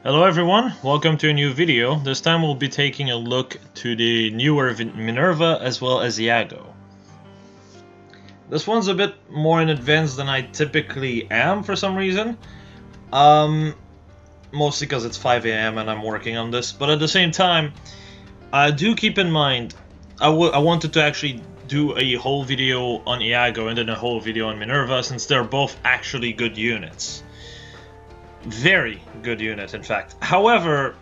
Hello everyone, welcome to a new video. This time we'll be taking a look to the newer Minerva as well as Iago. This one's a bit more in advance than I typically am for some reason. Mostly because it's 5 AM and I'm working on this, but at the same time, do keep in mind, I wanted to actually do a whole video on Iago and then a whole video on Minerva, since they're both actually good units. Very good unit, in fact. However,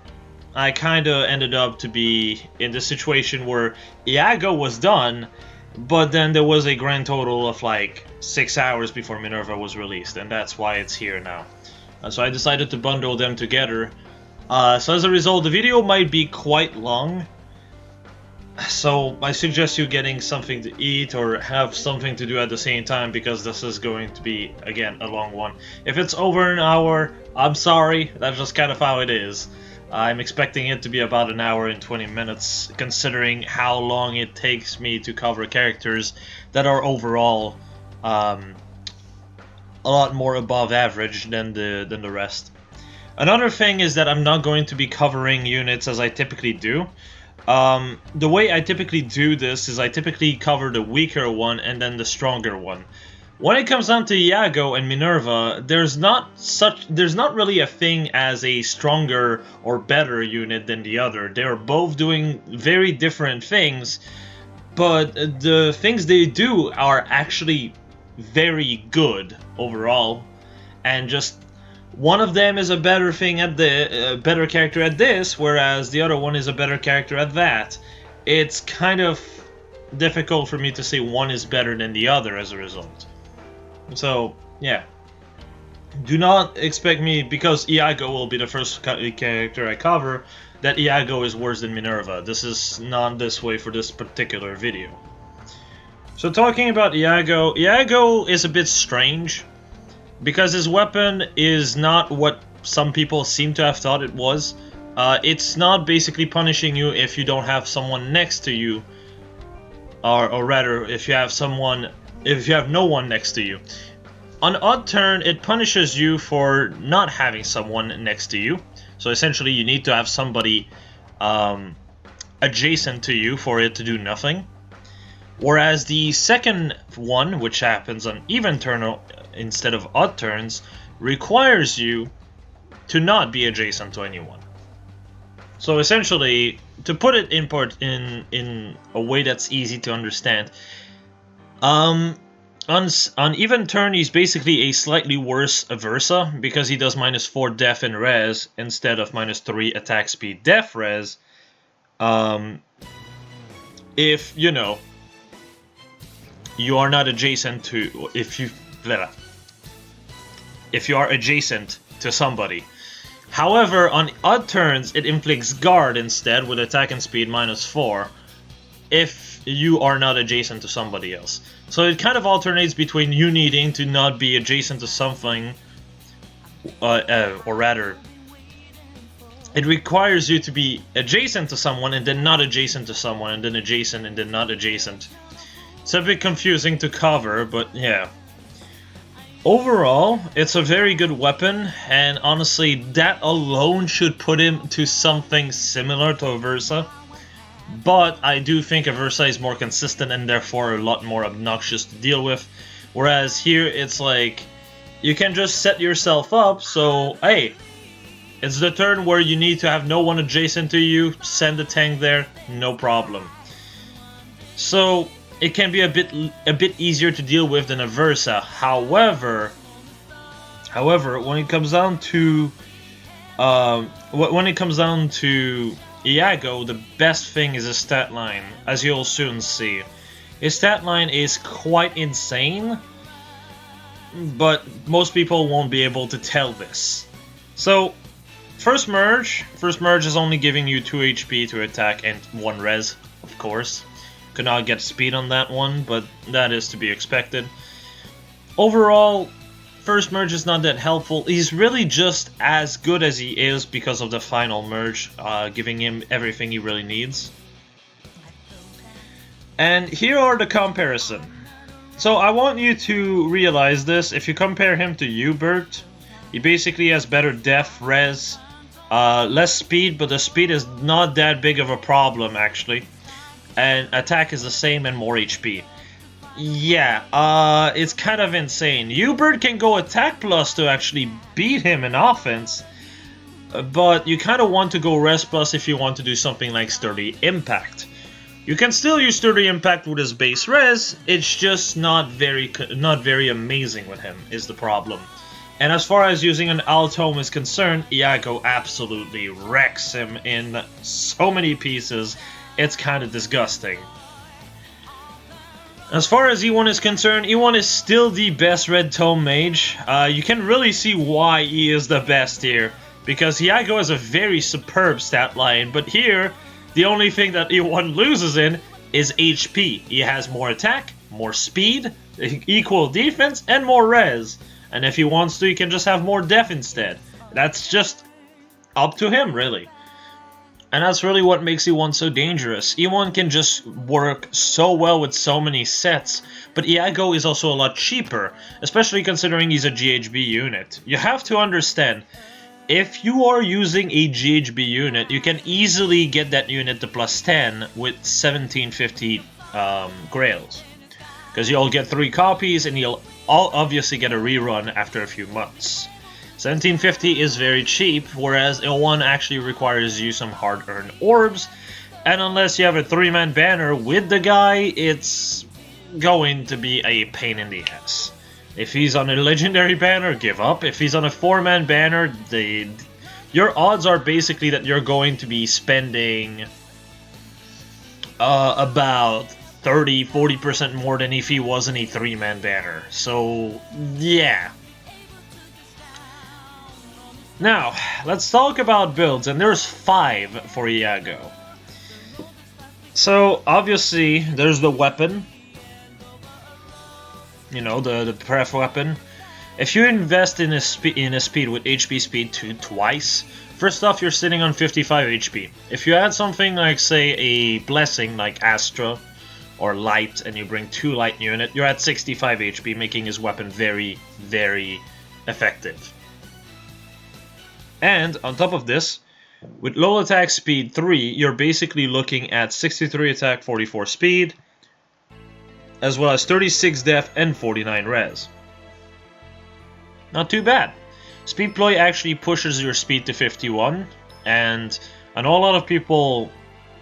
I kinda ended up to be in the situation where Iago was done, but then there was a grand total of like 6 hours before Minerva was released, and that's why it's here now. So I decided to bundle them together. So as a result, the video might be quite long. So I suggest you getting something to eat or have something to do at the same time, because this is going to be, again, a long one. If it's over an hour, I'm sorry, that's just kind of how it is. I'm expecting it to be about an hour and 20 minutes, considering how long it takes me to cover characters that are overall a lot more above average than the rest. Another thing is that I'm not going to be covering units as I typically do. The way I typically do this is I typically cover the weaker one and then the stronger one. When it comes down to Iago and Minerva, there's not really a thing as a stronger or better unit than the other. They're both doing very different things, but the things they do are actually very good overall, and just one of them is a better thing at the better character at this, whereas the other one is a better character at that. It's kind of difficult for me to say one is better than the other as a result. So yeah, do not expect me, because Iago will be the first character I cover, that Iago is worse than Minerva. This is not this way for this particular video. So talking about Iago, Iago is a bit strange, because his weapon is not what some people seem to have thought it was. It's not basically punishing you if you don't have someone next to you, or rather, if you have no one next to you. On odd turn, it punishes you for not having someone next to you. So essentially, you need to have somebody adjacent to you for it to do nothing. Whereas the second one, which happens on even turn instead of odd turns, requires you to not be adjacent to anyone. So essentially, to put it in a way that's easy to understand, on even turn he's basically a slightly worse Versa, because he does -4 def and res instead of -3 attack speed def res. If you are not adjacent to, if you are adjacent to somebody. However, on odd turns, it inflicts guard instead with attack and speed -4 if you are not adjacent to somebody else. So it kind of alternates between you needing to not be adjacent to something, or rather, it requires you to be adjacent to someone and then not adjacent to someone and then adjacent and then not adjacent. It's a bit confusing to cover, but yeah. Overall, it's a very good weapon, and honestly, that alone should put him to something similar to a Versa. But I do think a Versa is more consistent and therefore a lot more obnoxious to deal with. Whereas here, it's like, you can just set yourself up, so hey, it's the turn where you need to have no one adjacent to you, send a tank there, no problem. So it can be a bit easier to deal with than a Versa. However, when it comes down to Iago, the best thing is his stat line, as you'll soon see. His stat line is quite insane, but most people won't be able to tell this. So first merge is only giving you 2 HP to attack and 1 res, of course. Could not get speed on that one, but that is to be expected. Overall, first merge is not that helpful. He's really just as good as he is because of the final merge, giving him everything he really needs. And here are the comparison. So I want you to realize this. If you compare him to Hubert, he basically has better def, res, Less speed, but the speed is not that big of a problem, actually. And attack is the same and more HP. Yeah, it's kind of insane. Hubert can go attack plus to actually beat him in offense, but you kind of want to go res plus if you want to do something like sturdy impact. You can still use sturdy impact with his base res, it's just not very amazing with him, is the problem. And as far as using an Altome is concerned, Iago absolutely wrecks him in so many pieces, it's kind of disgusting. As far as E1 is concerned, E1 is still the best Red Tome mage. You can really see why he is the best here, because Iago has a very superb stat line, but here, the only thing that E1 loses in is HP. He has more attack, more speed, equal defense, and more res. And if he wants to, he can just have more def instead. That's just up to him, really. And that's really what makes E1 so dangerous. E1 can just work so well with so many sets, but Iago is also a lot cheaper, especially considering he's a GHB unit. You have to understand, if you are using a GHB unit, you can easily get that unit to plus 10 with 1750 grails. Because you'll get 3 copies and you'll obviously get a rerun after a few months. 1750 is very cheap, whereas L1 actually requires you some hard-earned orbs, and unless you have a 3-man banner with the guy, it's going to be a pain in the ass. If he's on a legendary banner, give up. If he's on a 4-man banner, your odds are basically that you're going to be spending about 30-40% more than if he wasn't a 3-man banner. So, yeah. Now, let's talk about builds, and there's 5 for Iago. So, obviously, there's the weapon. You know, the pref weapon. If you invest in a speed with HP speed twice, first off, you're sitting on 55 HP. If you add something like, say, a blessing like Astra or Light, and you bring 2 light unit, you're at 65 HP, making his weapon very, very effective. And on top of this, with low attack speed 3, you're basically looking at 63 attack, 44 speed, as well as 36 def and 49 res. Not too bad. Speed ploy actually pushes your speed to 51, and I know a lot of people,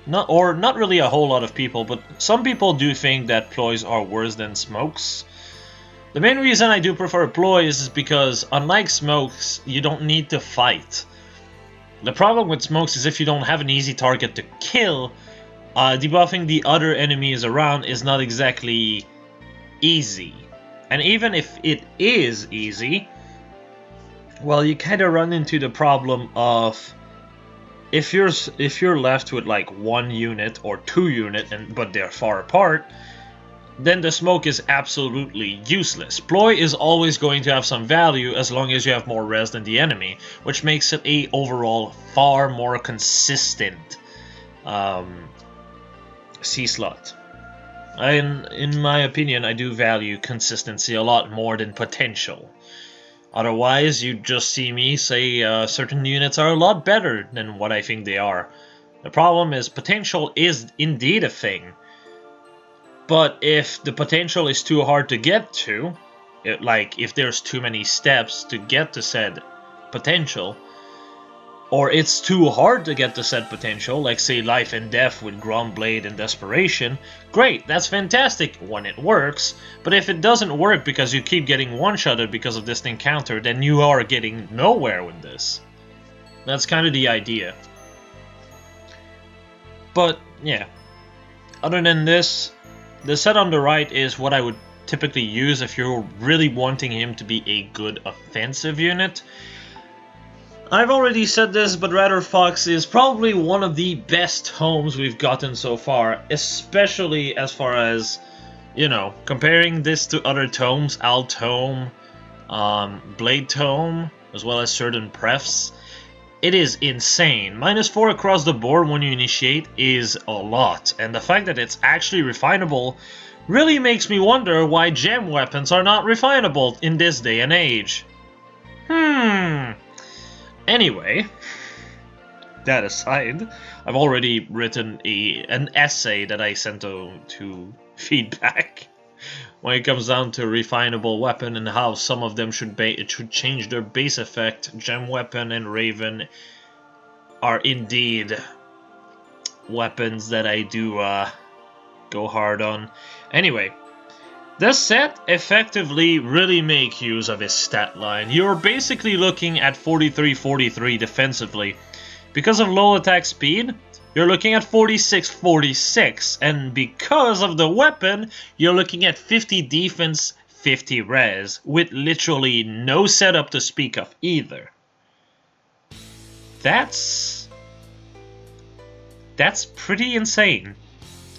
not really a whole lot of people, but some people do think that ploys are worse than smokes. The main reason I do prefer ploys is because, unlike smokes, you don't need to fight. The problem with smokes is if you don't have an easy target to kill, debuffing the other enemies around is not exactly easy. And even if it is easy, well, you kind of run into the problem of if you're left with like 1 unit or 2 unit, but they're far apart, then the smoke is absolutely useless. Ploy is always going to have some value as long as you have more res than the enemy, which makes it a overall far more consistent C-slot. In my opinion, I do value consistency a lot more than potential. Otherwise, you just see me say certain units are a lot better than what I think they are. The problem is potential is indeed a thing. But if the potential is too hard to get to, like if there's too many steps to get to said potential, or it's too hard to get to said potential, like say Life and Death with Grom Blade and Desperation, great, that's fantastic when it works, but if it doesn't work because you keep getting one-shotted because of this encounter, then you are getting nowhere with this. That's kind of the idea. But, yeah. Other than this, the set on the right is what I would typically use if you're really wanting him to be a good offensive unit. I've already said this, but Rather Fox is probably one of the best tomes we've gotten so far, especially as far as, you know, comparing this to other tomes, Al Tome, Blade Tome, as well as certain prefs. It is insane. -4 across the board when you initiate is a lot, and the fact that it's actually refinable really makes me wonder why gem weapons are not refinable in this day and age. Anyway, that aside, I've already written an essay that I sent to feedback when it comes down to refinable weapon and how some of them should change their base effect. Gem Weapon and Raven are indeed weapons that I do go hard on. Anyway, this set effectively really make use of his stat line. You're basically looking at 43-43 defensively. Because of low attack speed, you're looking at 46-46, and because of the weapon, you're looking at 50 defense, 50 res, with literally no setup to speak of either. That's pretty insane.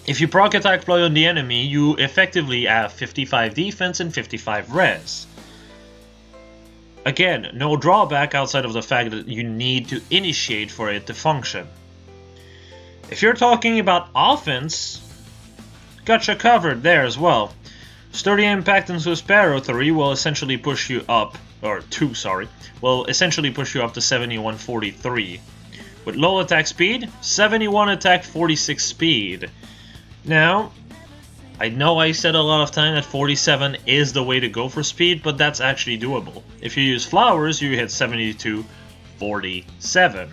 If you proc attack ploy on the enemy, you effectively have 55 defense and 55 res. Again, no drawback outside of the fact that you need to initiate for it to function. If you're talking about offense, gotcha covered there as well. Sturdy Impact into Sparrow 3 will essentially push you up, or 2, sorry, will essentially push you up to 71-43. With low attack speed, 71 attack, 46 speed. Now, I know I said a lot of time that 47 is the way to go for speed, but that's actually doable. If you use flowers, you hit 72-47.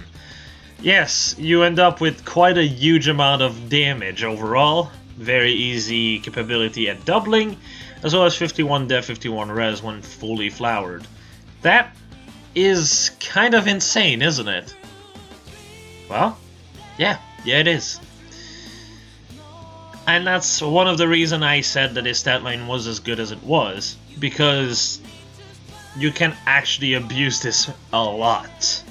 Yes, you end up with quite a huge amount of damage overall. Very easy capability at doubling, as well as 51 def, 51 res when fully flowered. That is kind of insane, isn't it? Well, yeah, it is. And that's one of the reasons I said that his stat line was as good as it was, because you can actually abuse this a lot.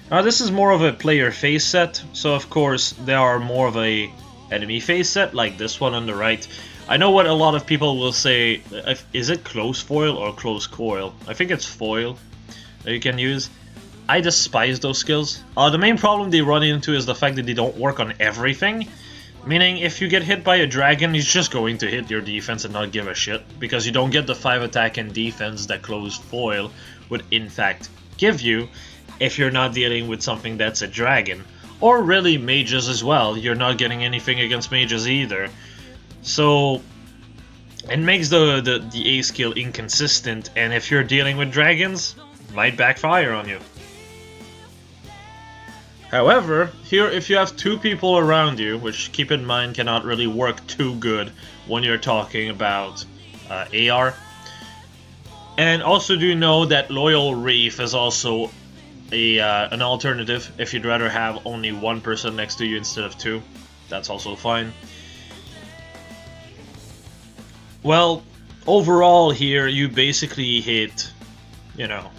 Now this is more of a player face set, so of course there are more of a enemy face set, like this one on the right. I know what a lot of people will say, is it close foil or close coil? I think it's foil that you can use. I despise those skills. The main problem they run into is the fact that they don't work on everything. Meaning, if you get hit by a dragon, he's just going to hit your defense and not give a shit, because you don't get the 5 attack and defense that closed foil would in fact give you if you're not dealing with something that's a dragon. Or really mages as well, you're not getting anything against mages either. So, it makes the A skill inconsistent, and if you're dealing with dragons, it might backfire on you. However, here if you have 2 people around you, which keep in mind cannot really work too good when you're talking about AR. And also do know that Loyal Reef is also an alternative if you'd rather have only 1 person next to you instead of 2. That's also fine. Well, overall here you basically hit, you know,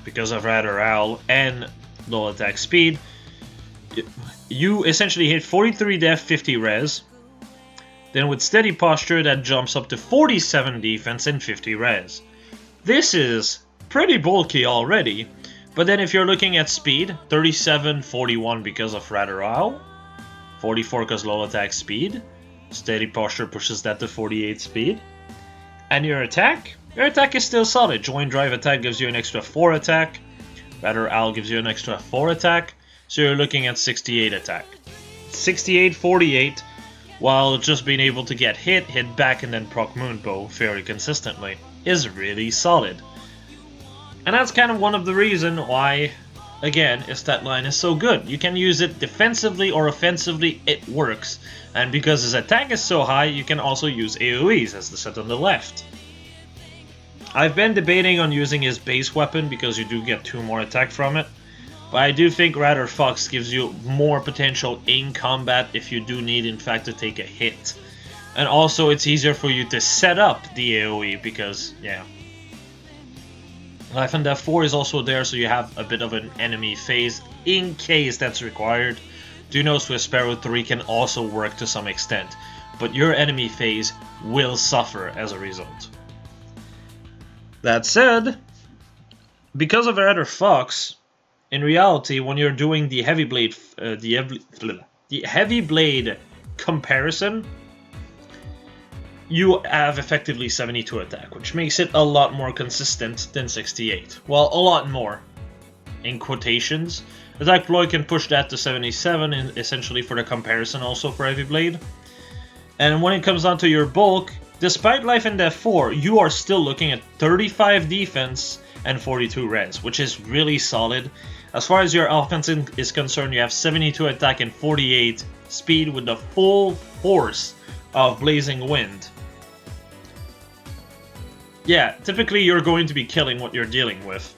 because of Radar Owl and low attack speed, you essentially hit 43 def, 50 res. Then with steady posture that jumps up to 47 defense and 50 res. This is pretty bulky already, but then if you're looking at speed, 37, 41 because of Radar Owl, 44 because low attack speed, steady posture pushes that to 48 speed. And your attack is still solid. Joint Drive attack gives you an extra 4 attack, Radar Owl gives you an extra 4 attack. So you're looking at 68 attack. 68, 48, while just being able to get hit back, and then proc Moonbow fairly consistently is really solid. And that's kind of one of the reasons why, again, his stat line is so good. You can use it defensively or offensively, it works. And because his attack is so high, you can also use AoEs, as the set on the left. I've been debating on using his base weapon because you do get 2 more attack from it. But I do think Radar Fox gives you more potential in combat if you do need, in fact, to take a hit. And also, it's easier for you to set up the AoE because, yeah. Life and Death 4 is also there, so you have a bit of an enemy phase in case that's required. Do know Swift Sparrow 3 can also work to some extent, but your enemy phase will suffer as a result. That said, because of Radar Fox, in reality, when you're doing the heavy blade, comparison, you have effectively 72 attack, which makes it a lot more consistent than 68. Well, a lot more. in quotations. Attack Ploy can push that to 77, essentially for the comparison also for Heavy Blade. And when it comes down to your bulk, despite Life and Death 4, you are still looking at 35 defense and 42 res, which is really solid. As far as your offense is concerned, you have 72 attack and 48 speed with the full force of Blazing Wind. Yeah, typically you're going to be killing what you're dealing with.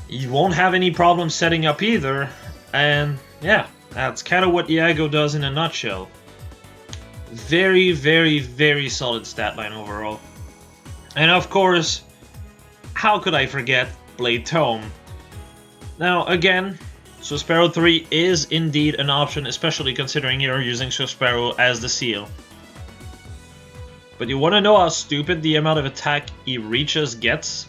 You won't have any problem setting up either, and yeah, that's kind of what Iago does in a nutshell. Very, very, very solid stat line overall. And of course, how could I forget Blade Tome? Now again, Swift Sparrow 3 is indeed an option, especially considering you're using Swift Sparrow as the seal. But you want to know how stupid the amount of attack he reaches gets?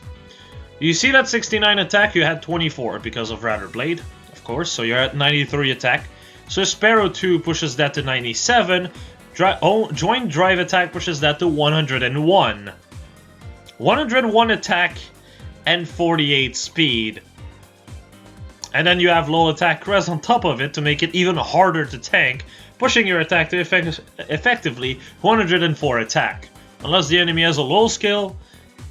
You see that 69 attack, you had 24 because of Rather Blade, of course, so you're at 93 attack. So Sparrow 2 pushes that to 97, Joint Drive attack pushes that to 101. 101 attack and 48 speed. And then you have low attack res on top of it to make it even harder to tank, pushing your attack to effectively 104 attack. Unless the enemy has a low skill,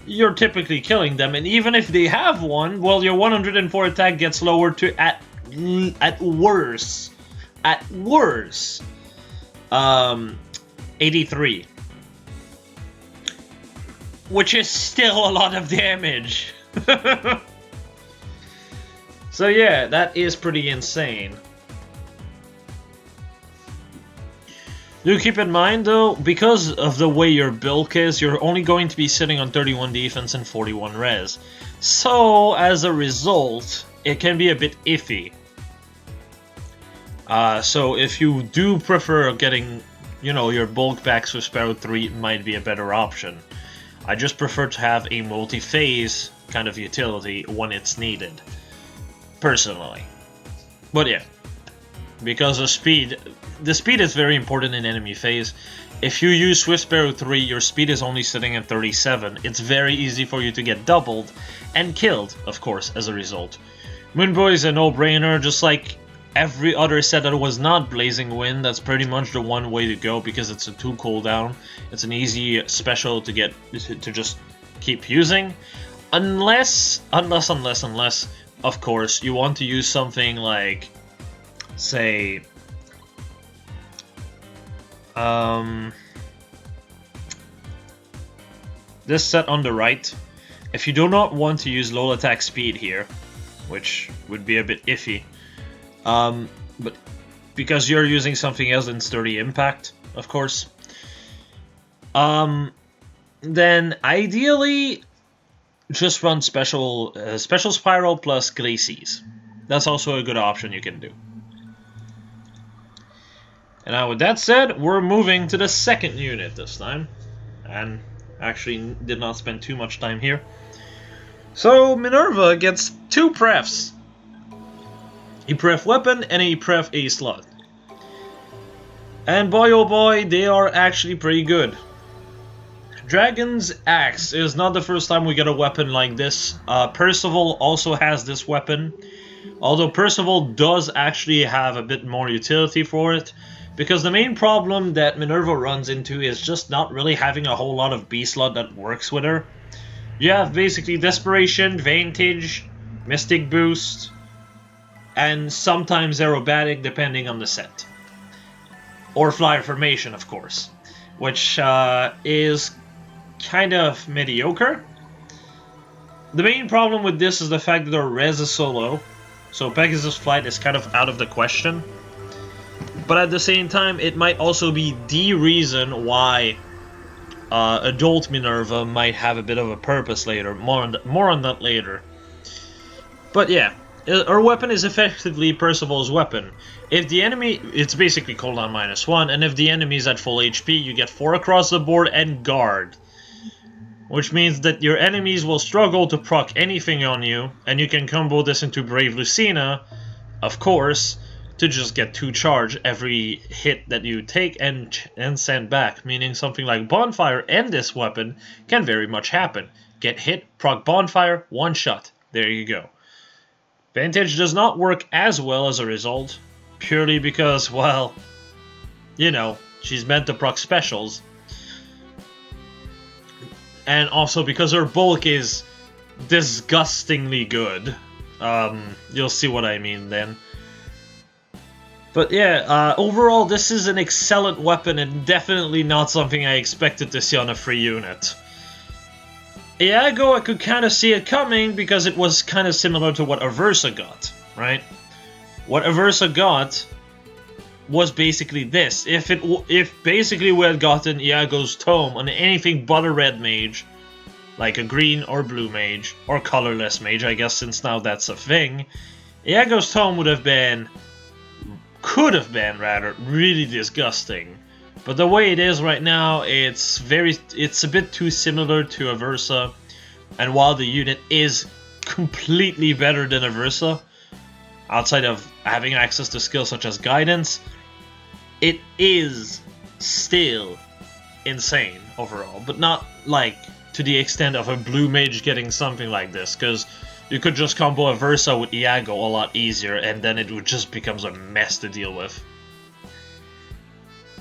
you're typically killing them, and even if they have one, well, your 104 attack gets lowered to at worst, 83. Which is still a lot of damage. So yeah, that is pretty insane. Do keep in mind though, because of the way your bulk is, you're only going to be sitting on 31 defense and 41 res. So, as a result, it can be a bit iffy. So if you do prefer getting, you know, your bulk back, Swift Sparrow 3 might be a better option. I just prefer to have a multi-phase kind of utility when it's needed, personally. But yeah, because of speed, the speed is very important in enemy phase. If you use Swift Sparrow 3, your speed is only sitting at 37. It's very easy for you to get doubled and killed, of course, as a result. Moonboy is a no-brainer, just like every other set that was not Blazing Wind. That's pretty much the one way to go because it's a 2 cooldown. It's an easy special to get to just keep using, unless, of course, you want to use something like, say, this set on the right. If you do not want to use low attack speed here, which would be a bit iffy, but because you're using something else than sturdy impact, of course, then ideally just run special spiral plus Gracies. That's also a good option you can do. And now with that said, we're moving to the second unit this time, and actually did not spend too much time here. So Minerva gets 2 prefs. A pref weapon and a pref A slot. And boy oh boy, they are actually pretty good. Dragon's Axe is not the first time we get a weapon like this. Percival also has this weapon, although Percival does actually have a bit more utility for it, because the main problem that Minerva runs into is just not really having a whole lot of B slot that works with her. You have basically Desperation, Vantage, Mystic Boost, and sometimes Aerobatic depending on the set. Or Flyer Formation, of course, which is kind of mediocre. The main problem with this is the fact that our res is so low, so Pegasus Flight is kind of out of the question. But at the same time, it might also be the reason why adult Minerva might have a bit of a purpose later. More on that later. But yeah, our weapon is effectively Percival's weapon. If the enemy, it's basically cooldown -1, and if the enemy is at full HP, you get 4 across the board and guard. Which means that your enemies will struggle to proc anything on you, and you can combo this into Brave Lucina, of course, to just get 2 charge every hit that you take and send back, meaning something like Bonfire and this weapon can very much happen. Get hit, proc Bonfire, 1 shot. There you go. Vantage does not work as well as a result, purely because, well, you know, she's meant to proc specials. And also because her bulk is disgustingly good. You'll see what I mean then. But yeah, overall this is an excellent weapon and definitely not something I expected to see on a free unit. Iago, I could kind of see it coming because it was kind of similar to what Aversa got, right? What Aversa got was basically this. If basically we had gotten Iago's Tome on anything but a red mage, like a green or blue mage, or colorless mage, I guess, since now that's a thing, Iago's Tome could have been rather, really disgusting. But the way it is right now, it's a bit too similar to Aversa, and while the unit is completely better than Aversa, outside of having access to skills such as guidance, it is still insane overall, but not like to the extent of a blue mage getting something like this, because you could just combo Aversa with Iago a lot easier, and then it would just becomes a mess to deal with.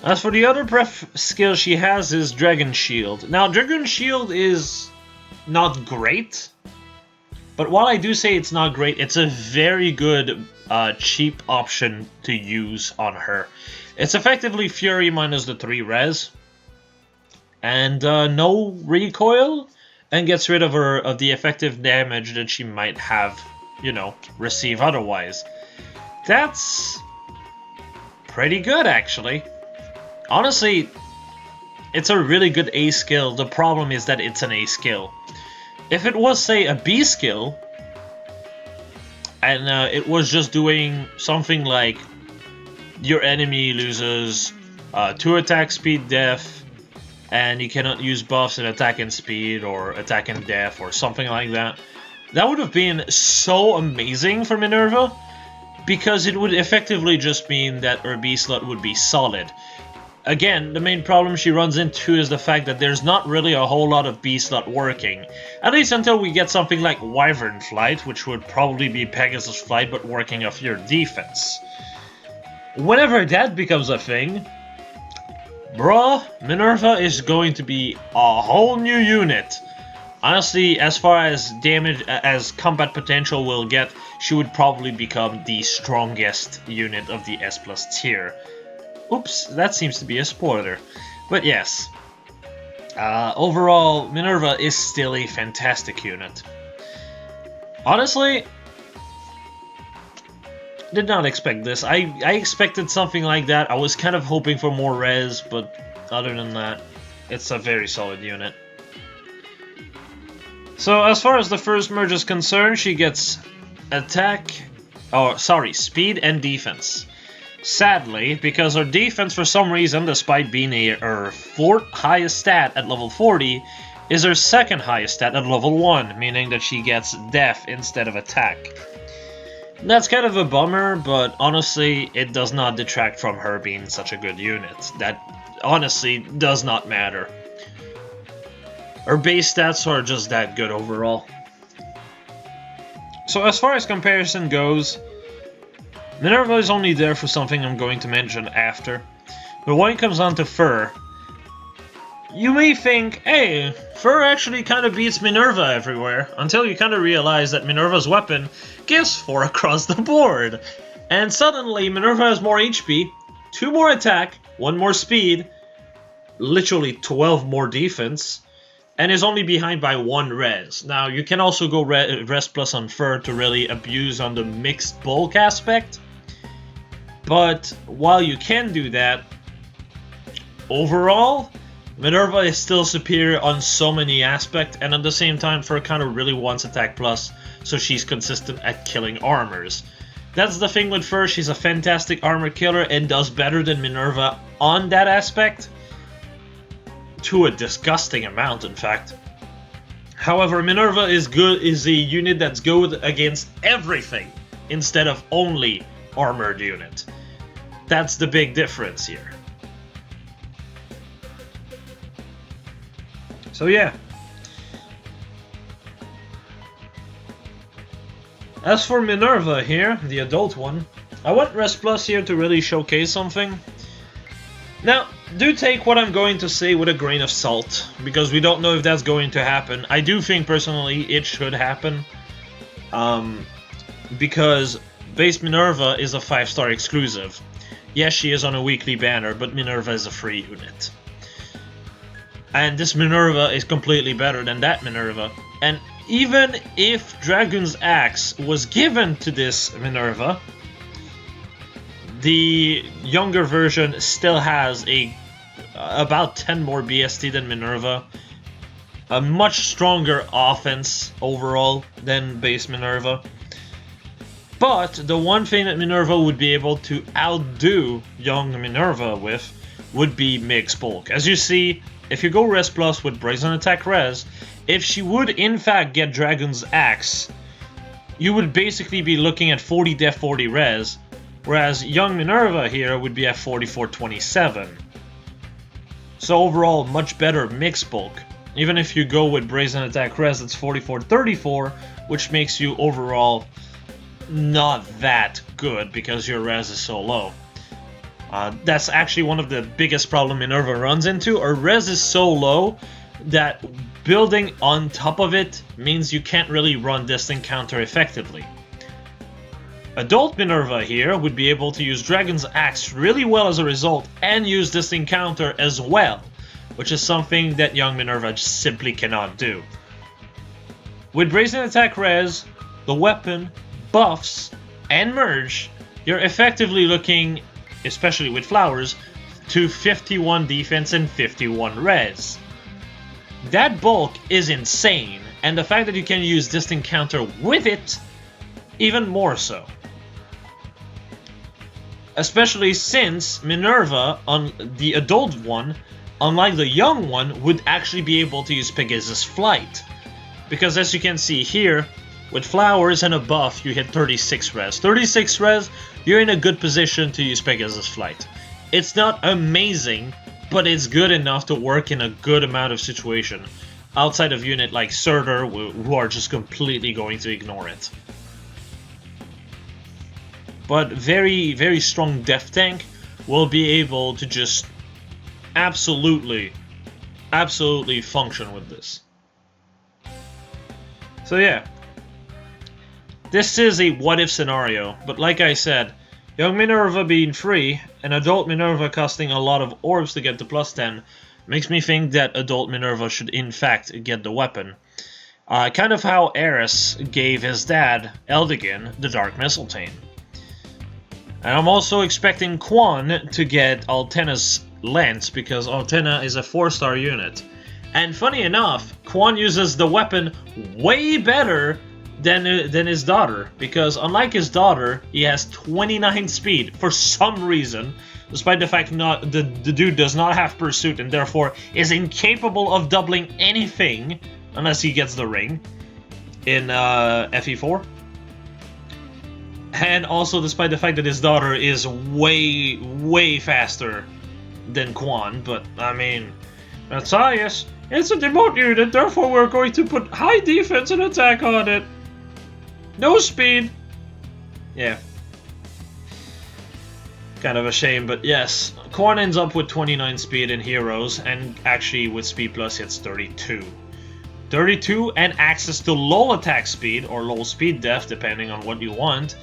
As for the other pref skill she has is Dragon Shield. Now, Dragon Shield is not great, but while I do say it's not great, it's a very good, cheap option to use on her. It's effectively Fury minus the 3 res, and no recoil, and gets rid of the effective damage that she might have, you know, receive otherwise. That's pretty good, actually. Honestly, it's a really good A skill. The problem is that it's an A skill. If it was, say, a B skill, and it was just doing something like your enemy loses 2 attack speed def, and you cannot use buffs in attack and speed or attack and def or something like that, that would have been so amazing for Minerva, because it would effectively just mean that her B slot would be solid. Again, the main problem she runs into is the fact that there's not really a whole lot of B slot working. At least until we get something like Wyvern Flight, which would probably be Pegasus Flight but working off your defense. Whenever that becomes a thing, bruh, Minerva is going to be a whole new unit. Honestly, as far as damage, as combat potential will get, she would probably become the strongest unit of the S+ tier. Oops, that seems to be a spoiler. But yes, overall, Minerva is still a fantastic unit. Honestly, did not expect this. I expected something like that. I was kind of hoping for more res, but other than that, it's a very solid unit. So as far as the first merge is concerned, she gets speed and defense. Sadly, because her defense for some reason, despite being her 4th highest stat at level 40, is her 2nd highest stat at level 1, meaning that she gets def instead of attack. That's kind of a bummer, but honestly, it does not detract from her being such a good unit. That honestly does not matter. Her base stats are just that good overall. So as far as comparison goes, Minerva is only there for something I'm going to mention after. But when it comes on to Fur, you may think, hey, Fur actually kind of beats Minerva everywhere, until you kind of realize that Minerva's weapon gives 4 across the board. And suddenly, Minerva has more HP, 2 more attack, 1 more speed, literally 12 more defense, and is only behind by 1 res. Now, you can also go res plus on Fur to really abuse on the mixed bulk aspect, but while you can do that, overall, Minerva is still superior on so many aspects, and at the same time, Fur kind of really wants attack plus, so she's consistent at killing armors. That's the thing with Fur, she's a fantastic armor killer and does better than Minerva on that aspect, to a disgusting amount, in fact. However, Minerva is a unit that's good against everything, instead of only armored unit. That's the big difference here. So yeah. As for Minerva here, the adult one, I want Res Plus here to really showcase something. Now, do take what I'm going to say with a grain of salt, because we don't know if that's going to happen. I do think, personally, it should happen. Because base Minerva is a 5-star exclusive. Yes, she is on a weekly banner, but Minerva is a free unit. And this Minerva is completely better than that Minerva. And even if Dragon's Axe was given to this Minerva, the younger version still has about 10 more BST than Minerva, a much stronger offense overall than base Minerva. But the one thing that Minerva would be able to outdo young Minerva with would be mixed bulk. As you see, if you go Res Plus with Brazen Attack Res, if she would in fact get Dragon's Axe, you would basically be looking at 40 def 40 res, whereas young Minerva here would be at 4427. So overall, much better mixed bulk. Even if you go with Brazen Attack Res, it's 4434, which makes you overall not that good because your res is so low. That's actually one of the biggest problems Minerva runs into. Her res is so low that building on top of it means you can't really run Distant Counter effectively. Adult Minerva here would be able to use Dragon's Axe really well as a result and use Distant Counter as well, which is something that young Minerva just simply cannot do. With Brazen Attack Res, the weapon, buffs, and merge, you're effectively looking, especially with flowers, to 51 defense and 51 res. That bulk is insane, and the fact that you can use Distant Counter with it, even more so. Especially since Minerva, on the adult one, unlike the young one, would actually be able to use Pegasus Flight. Because as you can see here, with flowers and a buff, you hit 36 res. 36 res, you're in a good position to use Pegasus Flight. It's not amazing, but it's good enough to work in a good amount of situation. Outside of unit like Surtur, who are just completely going to ignore it. But very, very strong Def Tank will be able to just absolutely function with this. So yeah. This is a what-if scenario, but like I said, young Minerva being free, and adult Minerva costing a lot of orbs to get to plus 10, makes me think that adult Minerva should in fact get the weapon. Kind of how Eris gave his dad, Eldigan, the Dark Mistletoe. And I'm also expecting Quan to get Altena's Lance, because Altena is a 4-star unit. And funny enough, Quan uses the weapon way better than his daughter, because unlike his daughter, he has 29 speed for some reason, despite the fact the dude does not have pursuit and therefore is incapable of doubling anything unless he gets the ring in FE4. And also despite the fact that his daughter is way faster than Quan, but I mean, that's obvious. It's a demote unit, therefore we're going to put high defense and attack on it. No speed. Yeah. Kind of a shame, but yes. Quan ends up with 29 speed in Heroes, and actually with Speed Plus hits 32. 32 and access to low attack speed, or low speed def, depending on what you want,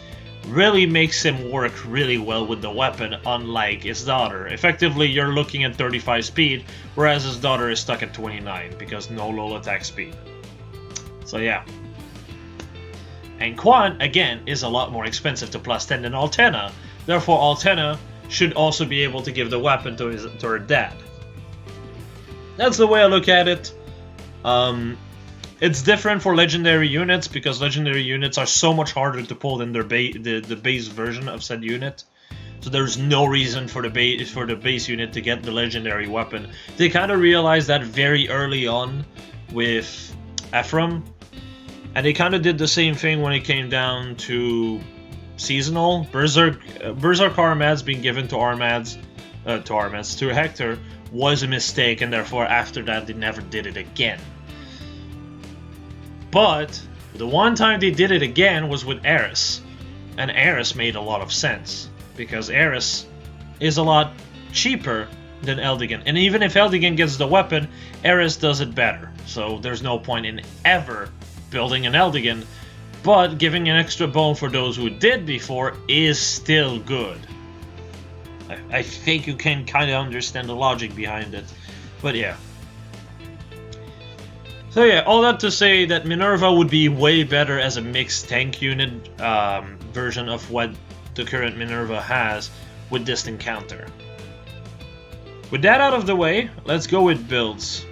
really makes him work really well with the weapon, unlike his daughter. Effectively, you're looking at 35 speed, whereas his daughter is stuck at 29, because no low attack speed. So yeah. And Quan, again, is a lot more expensive to plus 10 than Altena. Therefore, Altena should also be able to give the weapon to her dad. That's the way I look at it. It's different for legendary units, because legendary units are so much harder to pull than the base version of said unit. So there's no reason for the base unit to get the legendary weapon. They kind of realized that very early on with Ephraim. And they kind of did the same thing when it came down to seasonal. Berserk Armads being given to to Hector was a mistake, and therefore after that they never did it again. But The one time they did it again was with Eris, and Eris made a lot of sense, because Eris is a lot cheaper than Eldigan, and even if Eldigan gets the weapon, Eris does it better, so there's no point in ever building an Eldigan, but giving an extra bone for those who did before is still good. I think you can kind of understand the logic behind it, but yeah. So yeah, all that to say that Minerva would be way better as a mixed tank unit version of what the current Minerva has with this encounter. With that out of the way, let's go with builds.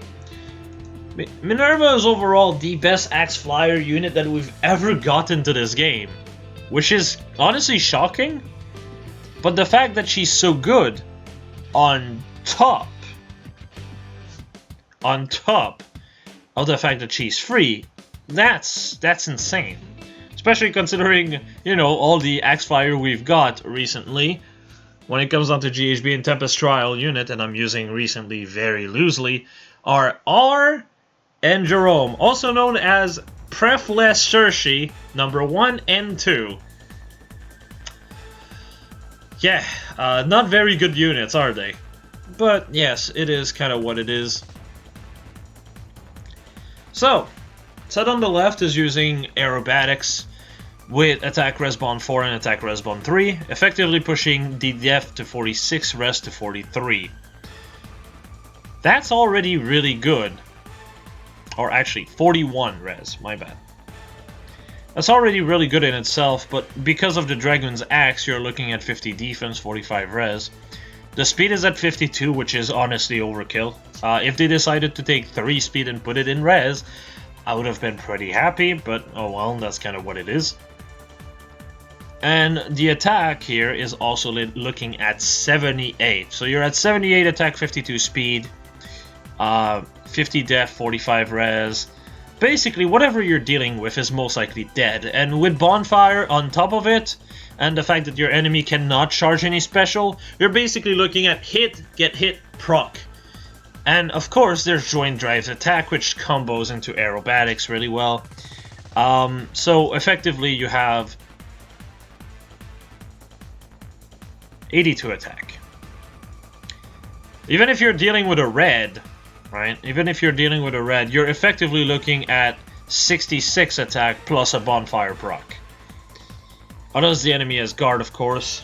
Minerva is overall the best axe flyer unit that we've ever gotten to this game, which is honestly shocking, but the fact that she's so good on top of the fact that she's free, that's insane. Especially considering, you know, all the axe flyer we've got recently. When it comes down to GHB and Tempest Trial unit, and I'm using recently very loosely, are R and Jerome, also known as Prefless Cersei, number 1 and 2. Yeah, not very good units, are they? But yes, it is kind of what it is. So, set on the left is using aerobatics with attack respawn 4 and attack respawn 3, effectively pushing the def to 46, res to 43. That's already really good. Or actually, 41 res, my bad. That's already really good in itself, but because of the Dragon's Axe, you're looking at 50 defense, 45 res. The speed is at 52, which is honestly overkill. If they decided to take 3 speed and put it in res, I would have been pretty happy, but oh well, that's kind of what it is. And the attack here is also looking at 78. So you're at 78 attack, 52 speed, 50 def, 45 res. Basically, whatever you're dealing with is most likely dead. And with Bonfire on top of it, and the fact that your enemy cannot charge any special, you're basically looking at hit, get hit, proc. And of course, there's Joint Drive's attack, which combos into aerobatics really well. So effectively, you have 82 attack. Even if you're dealing with a red, right? Even if you're dealing with a red, you're effectively looking at 66 attack plus a bonfire proc. Unless the enemy has guard, of course.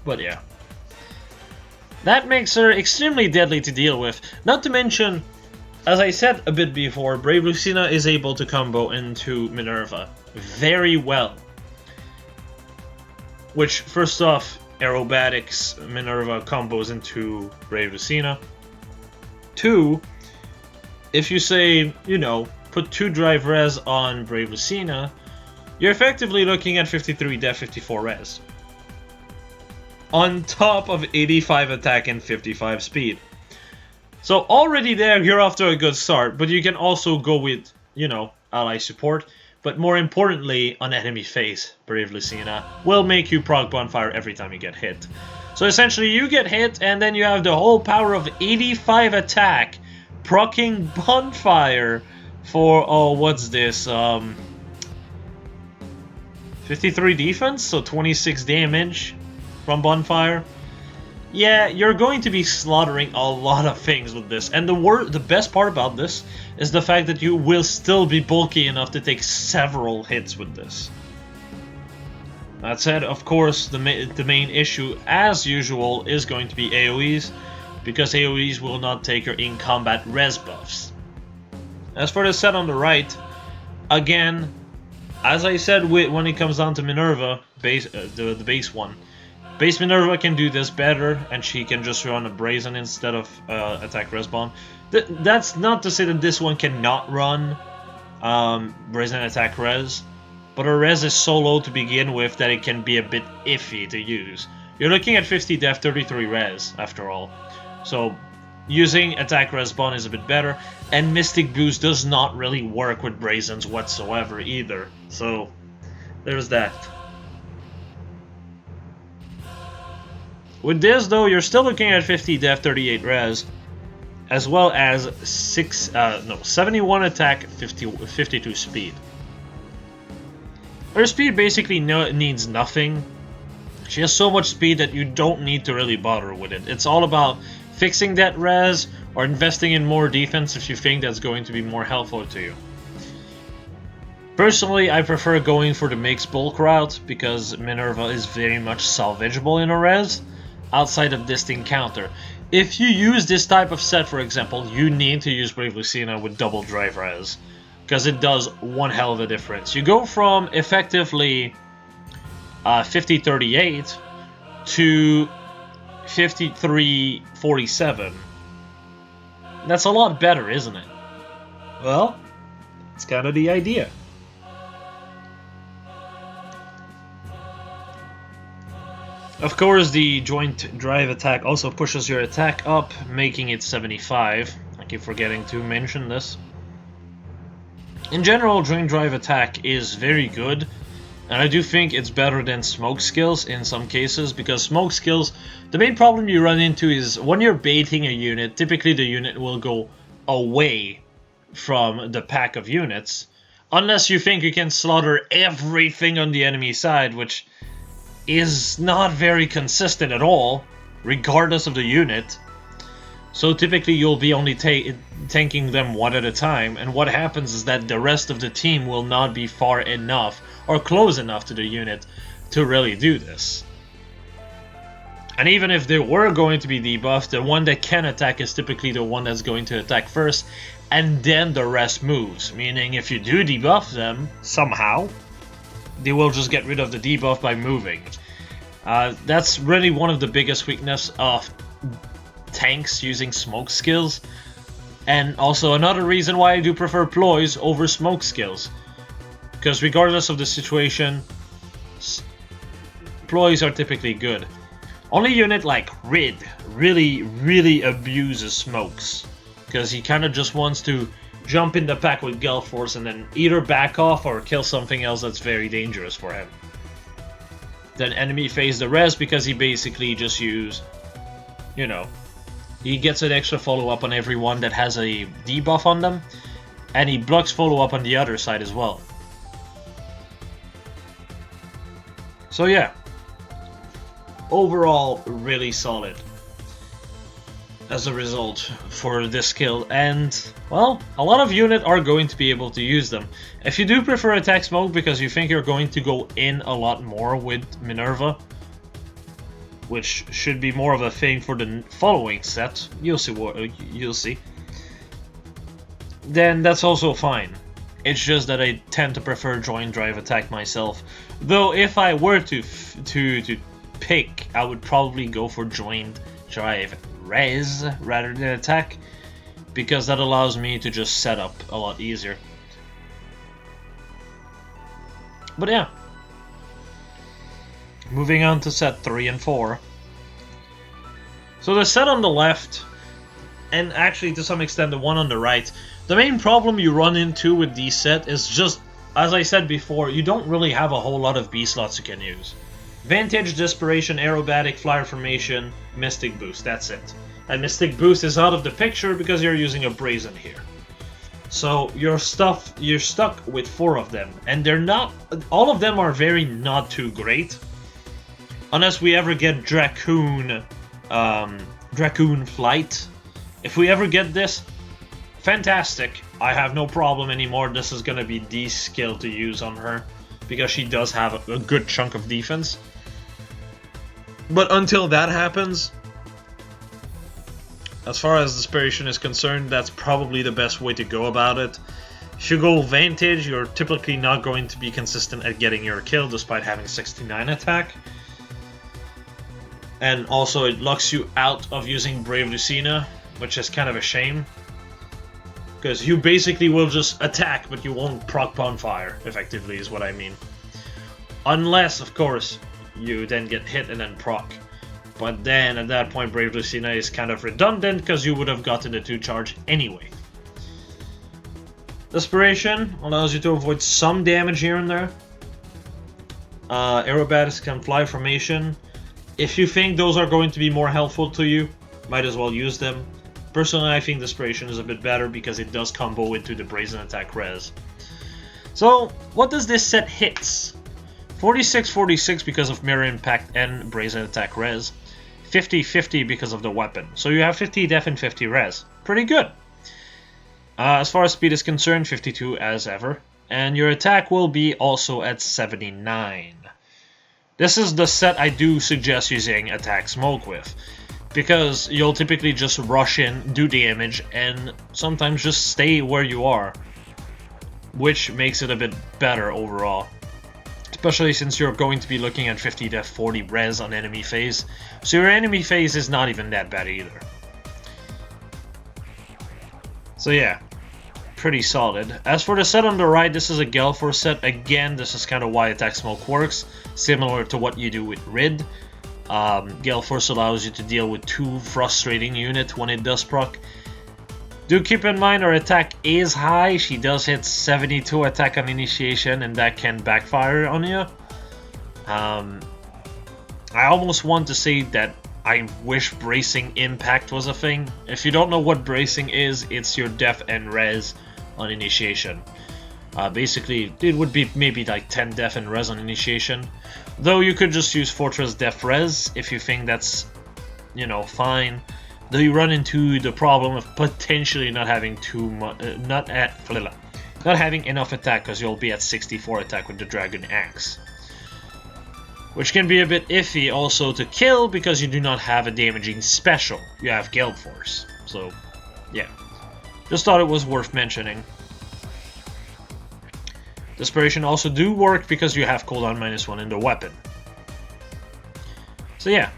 But yeah. That makes her extremely deadly to deal with. Not to mention, as I said a bit before, Brave Lucina is able to combo into Minerva very well. Which, first off, aerobatics Minerva combos into Brave Lucina. 2, if you say, you know, put 2 drive res on Brave Lucina, you're effectively looking at 53 def, 54 res. On top of 85 attack and 55 speed. So already there, you're off to a good start, but you can also go with, you know, ally support. But more importantly, on enemy face, Brave Lucina will make you proc Bonfire every time you get hit. So essentially, you get hit, and then you have the whole power of 85 attack, proccing Bonfire for, oh, what's this, 53 defense, so 26 damage from Bonfire. Yeah, you're going to be slaughtering a lot of things with this, and the best part about this is the fact that you will still be bulky enough to take several hits with this. That said, of course, the main issue, as usual, is going to be AoEs, because AoEs will not take your in-combat res buffs. As for the set on the right, again, as I said when it comes down to Minerva, the base one, base Minerva can do this better, and she can just run a Brazen instead of attack respawn. That's not to say that this one cannot run Brazen attack res, but her res is so low to begin with that it can be a bit iffy to use. You're looking at 50 def, 33 res, after all. So using attack respawn is a bit better, and Mystic Boost does not really work with Brazens whatsoever either. So there's that. With this though, you're still looking at 50 def, 38 res, as well as 71 attack, 52 speed. Her speed basically needs nothing. She has so much speed that you don't need to really bother with it. It's all about fixing that res or investing in more defense if you think that's going to be more helpful to you. Personally, I prefer going for the mixed bulk route because Minerva is very much salvageable in a res outside of this encounter. If you use this type of set, for example, you need to use Brave Lucina with double drive res because it does one hell of a difference. You go from effectively 50-38 to 53-47. That's a lot better, isn't it? Well, it's kind of the idea. Of course, the joint drive attack also pushes your attack up, making it 75. I keep forgetting to mention this. In general, joint drive attack is very good, and I do think it's better than smoke skills in some cases, because smoke skills, the main problem you run into is when you're baiting a unit, typically the unit will go away from the pack of units, unless you think you can slaughter everything on the enemy side, which is not very consistent at all, regardless of the unit. So typically you'll be only tanking them one at a time, and what happens is that the rest of the team will not be far enough or close enough to the unit to really do this. And even if they were going to be debuffed, the one that can attack is typically the one that's going to attack first, and then the rest moves. Meaning if you do debuff them somehow, they will just get rid of the debuff by moving. That's really one of the biggest weaknesses of tanks using smoke skills, and also another reason why I do prefer ploys over smoke skills, because regardless of the situation, ploys are typically good. Only unit like Rid really abuses smokes, because he kind of just wants to jump in the pack with Gale Force and then either back off or kill something else that's very dangerous for him. Then enemy phase the res because he basically just use, you know, he gets an extra follow-up on everyone that has a debuff on them, and he blocks follow-up on the other side as well. So yeah, overall really solid as a result for this skill, and well, a lot of units are going to be able to use them. If you do prefer attack smoke because you think you're going to go in a lot more with Minerva, which should be more of a thing for the following set, you'll see, then that's also fine. It's just that I tend to prefer joint drive attack myself. Though if I were to pick, I would probably go for joint drive res rather than attack, because that allows me to just set up a lot easier. But yeah, moving on to set 3 and 4. So the set on the left, and actually to some extent the one on the right, the main problem you run into with these set is just, as I said before, you don't really have a whole lot of B slots you can use. Vantage, Desperation, Aerobatic, Flyer Formation, Mystic Boost, that's it. And Mystic Boost is out of the picture because you're using a Brazen here. So you're stuck with 4 of them, and they're not, all of them are very not too great. Unless we ever get Dracoon Flight. If we ever get this, fantastic. I have no problem anymore. This is gonna be the skill to use on her, because she does have a good chunk of defense. But until that happens, as far as Desperation is concerned, that's probably the best way to go about it. If you go Vantage, you're typically not going to be consistent at getting your kill despite having 69 attack. And also it locks you out of using Brave Lucina, which is kind of a shame. Because you basically will just attack, but you won't proc Bonfire, effectively, is what I mean. Unless, of course, you then get hit and then proc. But then, at that point, Brave Lucina is kind of redundant, because you would have gotten the 2 charge anyway. Desperation allows you to avoid some damage here and there. Aerobatics can Fly Formation. If you think those are going to be more helpful to you, might as well use them. Personally, I think Desperation is a bit better because it does combo into the Brazen Attack res. So, what does this set hits? 46-46 because of mirror impact and brazen attack res. 50-50 because of the weapon. So you have 50 def and 50 res. Pretty good. As far as speed is concerned, 52 as ever. And your attack will be also at 79. This is the set I do suggest using attack smoke with, because you'll typically just rush in, do damage, and sometimes just stay where you are, which makes it a bit better overall. Especially since you're going to be looking at 50 def 40 res on enemy phase, so your enemy phase is not even that bad either. So yeah, pretty solid. As for the set on the right, this is a Gelfor set. Again, this is kind of why attack smoke works, similar to what you do with Rid. Gelforce allows you to deal with 2 frustrating units when it does proc. Do keep in mind her attack is high. She does hit 72 attack on initiation, and that can backfire on you. I almost want to say that I wish bracing impact was a thing. If you don't know what bracing is, it's your def and res on initiation. Basically, it would be maybe like 10 def and res on initiation. Though you could just use Fortress def res if you think that's, you know, fine. Though you run into the problem of potentially not having too much, not having enough attack, because you'll be at 64 attack with the Dragon Axe, which can be a bit iffy also to kill because you do not have a damaging special. You have Gale Force, so yeah, just thought it was worth mentioning. Desperation also do work because you have cooldown -1 in the weapon. So yeah.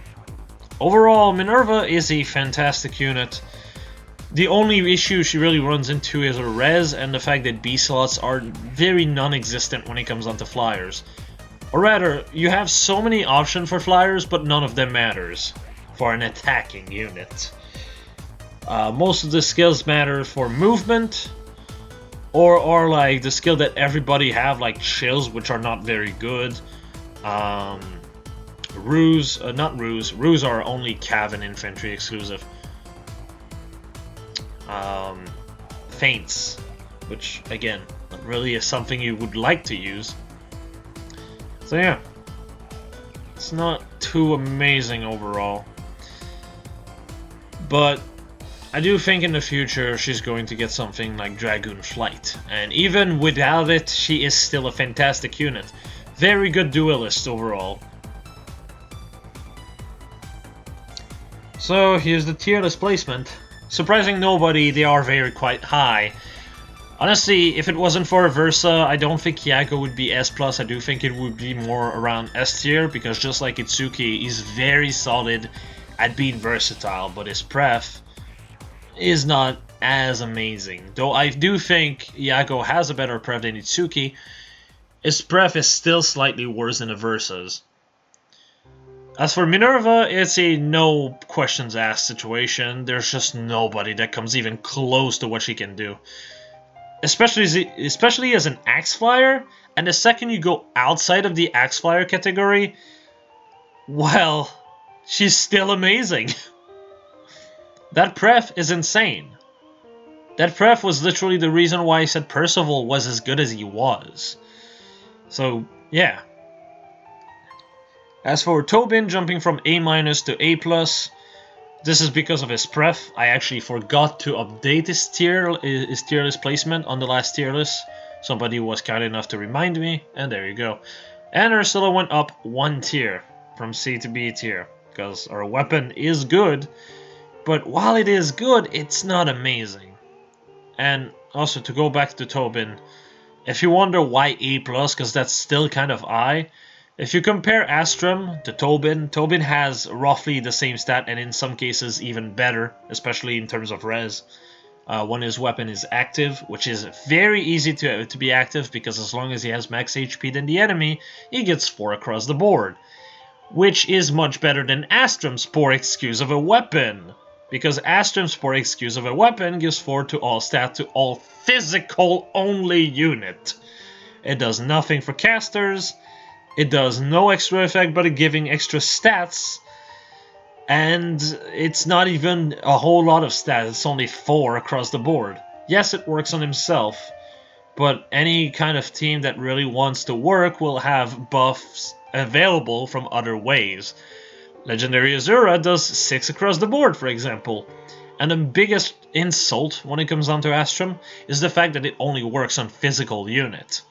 Overall, Minerva is a fantastic unit. The only issue she really runs into is her res and the fact that B slots are very non-existent when it comes onto flyers. Or rather, you have so many options for flyers, but none of them matters for an attacking unit. Most of the skills matter for movement, or like the skill that everybody have, like chills, which are not very good. Ruse are only Cav and infantry exclusive. Feints, which again, not really is something you would like to use. So yeah, it's not too amazing overall. But I do think in the future she's going to get something like Dragoon Flight. And even without it, she is still a fantastic unit. Very good duelist overall. So here's the tier list placement. Surprising nobody, they are very quite high. Honestly, if it wasn't for Versa, I don't think Iago would be S+. I do think it would be more around S tier, because just like Itsuki, he's very solid at being versatile, but his pref is not as amazing. Though I do think Iago has a better pref than Itsuki, his pref is still slightly worse than the Versa's. As for Minerva, it's a no questions asked situation. There's just nobody that comes even close to what she can do. Especially as an Axe Flyer, and the second you go outside of the Axe Flyer category, well, she's still amazing. That pref is insane. That pref was literally the reason why I said Percival was as good as he was. So, yeah. As for Tobin jumping from A- to A+, this is because of his pref. I actually forgot to update his tier list placement on the last tier list. Somebody was kind enough to remind me, and there you go. And Ursula went up 1 tier, from C to B tier, because our weapon is good, but while it is good, it's not amazing. And also, to go back to Tobin, if you wonder why A+, because that's still kind of I, if you compare Astrum to Tobin, Tobin has roughly the same stat, and in some cases even better, especially in terms of res. When his weapon is active, which is very easy to be active, because as long as he has max HP than the enemy, he gets 4 across the board. Which is much better than Astrum's poor excuse of a weapon, because Astrum's poor excuse of a weapon gives 4 to all stat to all physical only unit. It does nothing for casters. It does no extra effect but giving extra stats, and it's not even a whole lot of stats, it's only 4 across the board. Yes, it works on himself, but any kind of team that really wants to work will have buffs available from other ways. Legendary Azura does 6 across the board, for example. And the biggest insult when it comes down to Astrum is the fact that it only works on physical units.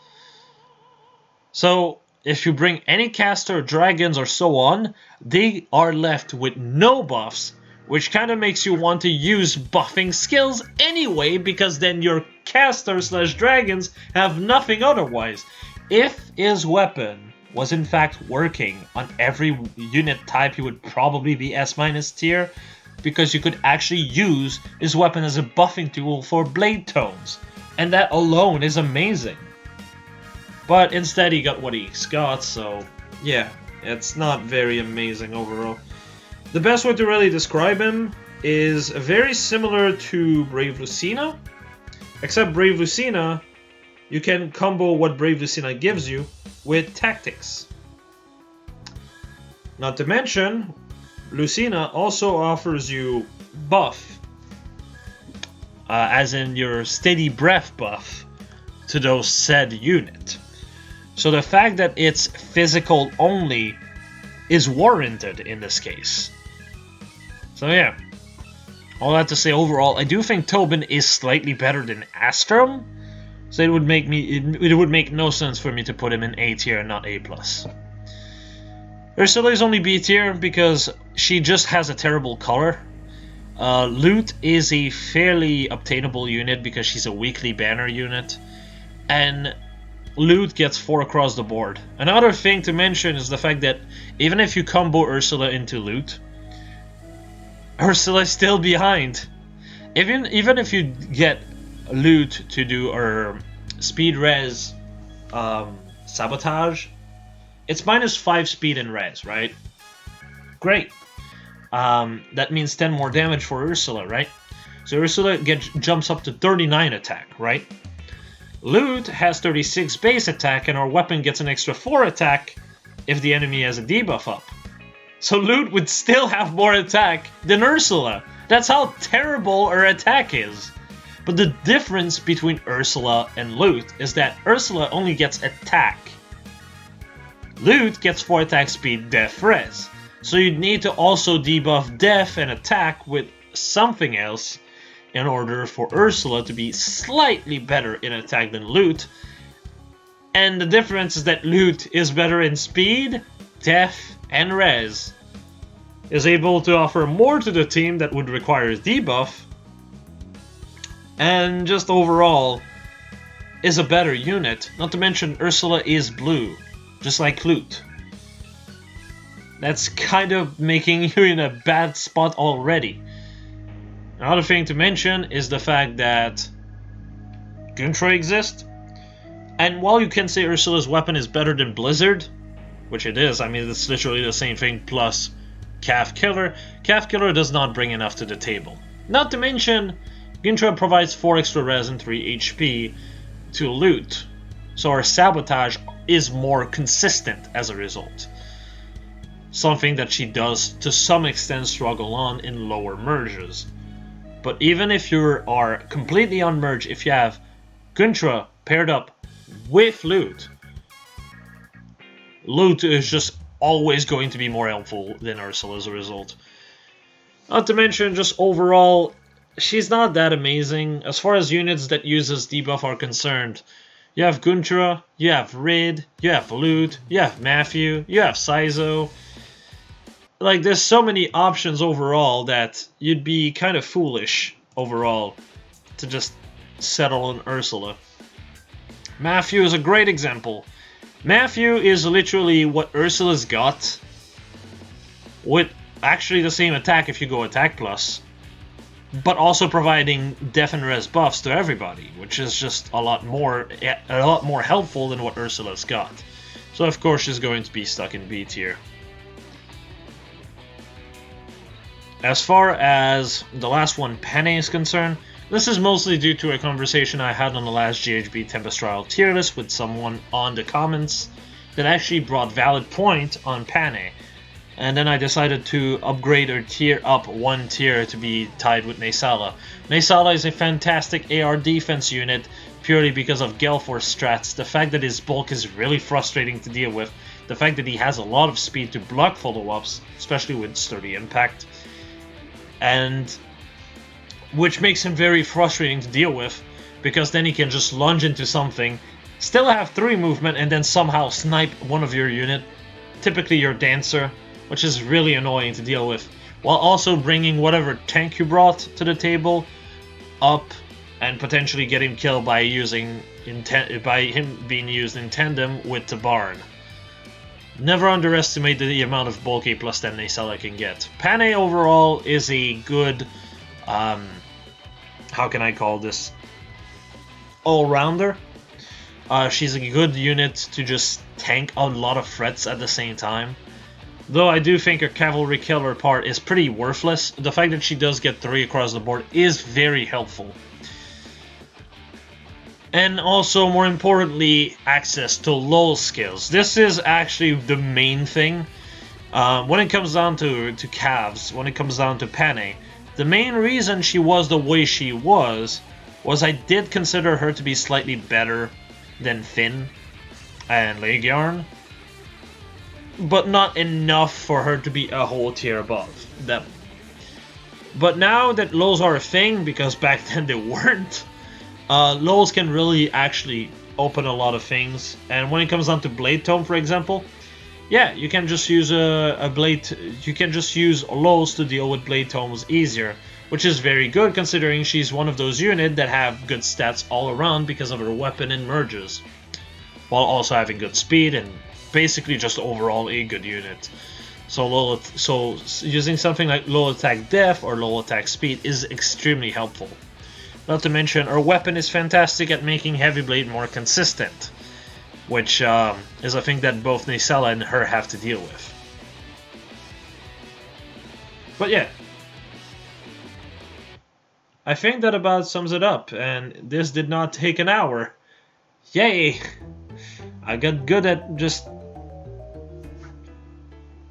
So, if you bring any caster, dragons, or so on, they are left with no buffs, which kind of makes you want to use buffing skills anyway, because then your caster/dragons have nothing otherwise. If his weapon was in fact working on every unit type, he would probably be S- tier, because you could actually use his weapon as a buffing tool for blade tones, and that alone is amazing. But instead he got what he's got, so yeah, it's not very amazing overall. The best way to really describe him is very similar to Brave Lucina, except Brave Lucina, you can combo what Brave Lucina gives you with tactics. Not to mention, Lucina also offers you buff, as in your steady breath buff to those said unit. So the fact that it's physical only is warranted in this case. So yeah, all that to say, overall, I do think Tobin is slightly better than Astrum, so it would make no sense for me to put him in A tier and not A+. Ursula is only B tier because she just has a terrible color. Loot is a fairly obtainable unit because she's a weekly banner unit, and Loot gets 4 across the board. Another thing to mention is the fact that even if you combo Ursula into Loot, Ursula is still behind. Even if you get Loot to do her speed res sabotage, it's -5 speed and res, right? Great. That means 10 more damage for Ursula, right? So Ursula jumps up to 39 attack, right? Loot has 36 base attack, and our weapon gets an extra 4 attack if the enemy has a debuff up. So Loot would still have more attack than Ursula. That's how terrible her attack is. But the difference between Ursula and Loot is that Ursula only gets attack. Loot gets 4 attack speed, def, res. So you'd need to also debuff def and attack with something else in order for Ursula to be slightly better in attack than Loot. And the difference is that Loot is better in speed, def, and res, is able to offer more to the team that would require debuff, and just overall is a better unit. Not to mention Ursula is blue, just like Loot. That's kind of making you in a bad spot already. Another thing to mention is the fact that Guntra exists, and while you can say Ursula's weapon is better than Blizzard, which it is, I mean it's literally the same thing plus Calf Killer does not bring enough to the table. Not to mention, Guntra provides 4 extra res and 3 HP to Loot, so our sabotage is more consistent as a result. Something that she does to some extent struggle on in lower merges. But even if you are completely on merge, if you have Guntra paired up with Loot, Loot is just always going to be more helpful than Ursula as a result. Not to mention, just overall, she's not that amazing. As far as units that uses debuff are concerned, you have Guntra, you have Rid, you have Loot, you have Matthew, you have Saizo. Like, there's so many options overall that you'd be kind of foolish overall to just settle on Ursula. Matthew is a great example. Matthew is literally what Ursula's got, with actually the same attack if you go attack plus, but also providing def and res buffs to everybody, which is just a lot more helpful than what Ursula's got. So of course she's going to be stuck in B tier. As far as the last one, Penne, is concerned, this is mostly due to a conversation I had on the last GHB Tempest Trial tier list with someone on the comments that actually brought valid point on Penne, and then I decided to upgrade or tier up 1 tier to be tied with Naysala. Naysala is a fantastic AR defense unit purely because of Gale Force strats. The fact that his bulk is really frustrating to deal with. The fact that he has a lot of speed to block follow-ups, especially with Sturdy Impact. And which makes him very frustrating to deal with, because then he can just lunge into something, still have 3 movement, and then somehow snipe one of your unit, typically your Dancer, which is really annoying to deal with, while also bringing whatever tank you brought to the table up and potentially get him killed by him being used in tandem with the Barn. Never underestimate the amount of bulk A plus 10 Nacella can get. Panay overall is a good, how can I call this, all-rounder. She's a good unit to just tank a lot of threats at the same time. Though I do think her cavalry killer part is pretty worthless, the fact that she does get 3 across the board is very helpful. And also, more importantly, access to lull skills. This is actually the main thing. When it comes down to Cavs, when it comes down to Panay, the main reason she was the way she was I did consider her to be slightly better than Finn and Legiarn, but not enough for her to be a whole tier above them. But now that lulls are a thing, because back then they weren't, lulls can really actually open a lot of things. And when it comes down to Blade Tome, for example, yeah, you can just use a blade. You can just use lulls to deal with Blade Tomes easier, which is very good considering she's one of those units that have good stats all around because of her weapon and merges, while also having good speed and basically just overall a good unit. So using something like low attack def or low attack speed is extremely helpful. Not to mention, her weapon is fantastic at making Heavy Blade more consistent, which is a thing that both Nacella and her have to deal with. But yeah, I think that about sums it up, and this did not take an hour. Yay! I got good at just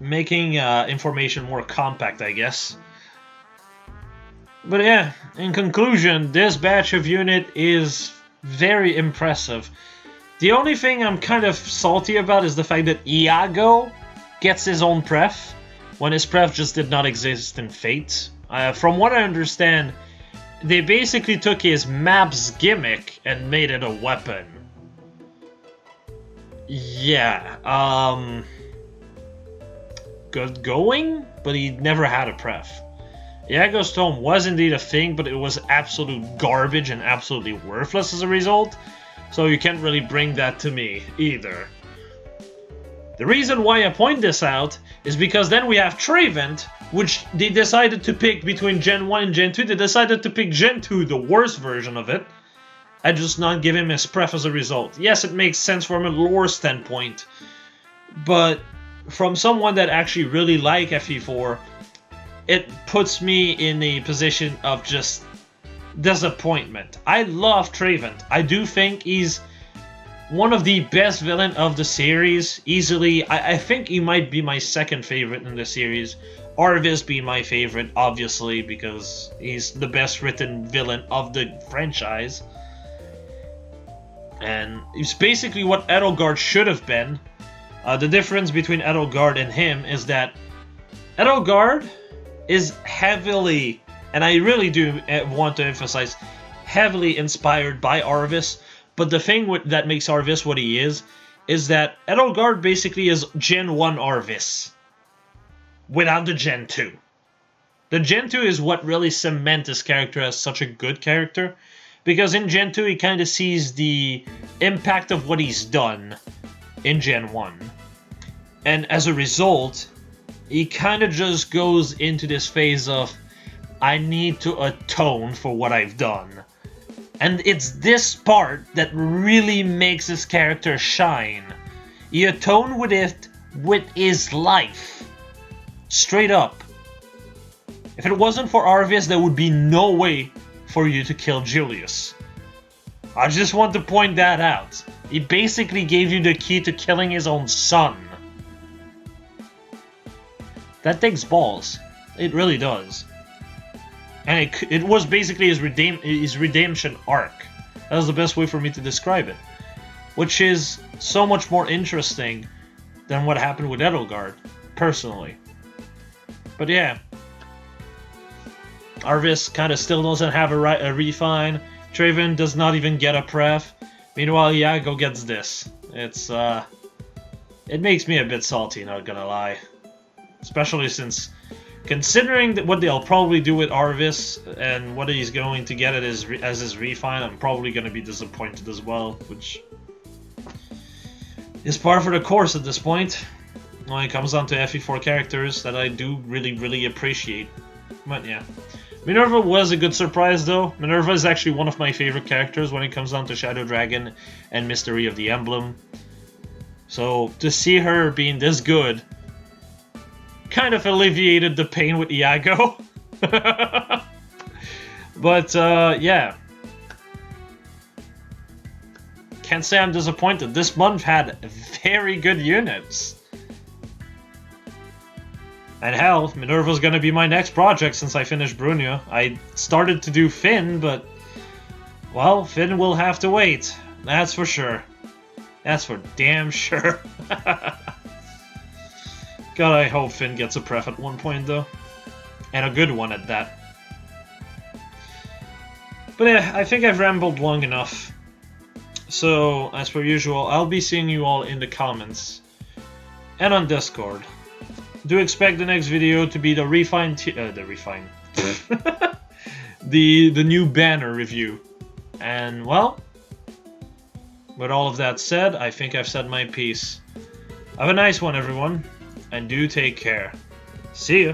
making information more compact, I guess. But yeah, in conclusion, this batch of unit is very impressive. The only thing I'm kind of salty about is the fact that Iago gets his own pref, when his pref just did not exist in Fate. From what I understand, they basically took his map's gimmick and made it a weapon. Yeah, good going, but he never had a pref. Iago's Tome was indeed a thing, but it was absolute garbage and absolutely worthless as a result, so you can't really bring that to me either. The reason why I point this out is because then we have Travent, which they decided to pick between Gen 1 and Gen 2. They decided to pick Gen 2, the worst version of it, and just not give him his pref as a result. Yes, it makes sense from a lore standpoint, but from someone that actually really like FE4, it puts me in a position of just disappointment. I love Travent. I do think he's one of the best villain of the series, easily. I think he might be my second favorite in the series. Arvis being my favorite, obviously, because he's the best written villain of the franchise. And he's basically what Edelgard should have been. The difference between Edelgard and him is that Edelgard is heavily, and I really do want to emphasize, heavily inspired by Arvis. But the thing that makes Arvis what he is that Edelgard basically is Gen 1 Arvis without the Gen 2. The Gen 2 is what really cements his character as such a good character, because in Gen 2 he kind of sees the impact of what he's done in Gen 1. And as a result, he kind of just goes into this phase of, I need to atone for what I've done. And it's this part that really makes his character shine. He atoned with it with his life. Straight up. If it wasn't for Arvis, there would be no way for you to kill Julius. I just want to point that out. He basically gave you the key to killing his own son. That takes balls. It really does. And it was basically his redemption arc. That's the best way for me to describe it. Which is so much more interesting than what happened with Edelgard, personally. But yeah. Arvis kind of still doesn't have a refine. Traven does not even get a pref. Meanwhile, Iago gets this. It's, it makes me a bit salty, not gonna lie. Especially since, considering what they'll probably do with Arvis and what he's going to get as his refine, I'm probably gonna be disappointed as well, which is par for the course at this point. When it comes down to FE4 characters that I do really appreciate. But yeah. Minerva was a good surprise though. Minerva is actually one of my favorite characters when it comes down to Shadow Dragon and Mystery of the Emblem. So to see her being this good kind of alleviated the pain with Iago. But yeah. Can't say I'm disappointed. This month had very good units. And hell, Minerva's gonna be my next project since I finished Brunia. I started to do Finn, but... well, Finn will have to wait. That's for sure. That's for damn sure. God, I hope Finn gets a pref at one point, though. And a good one at that. But yeah, I think I've rambled long enough. So, as per usual, I'll be seeing you all in the comments. And on Discord. Do expect the next video to be the the new banner review. And well, with all of that said, I think I've said my piece. Have a nice one, everyone, and do take care. See ya.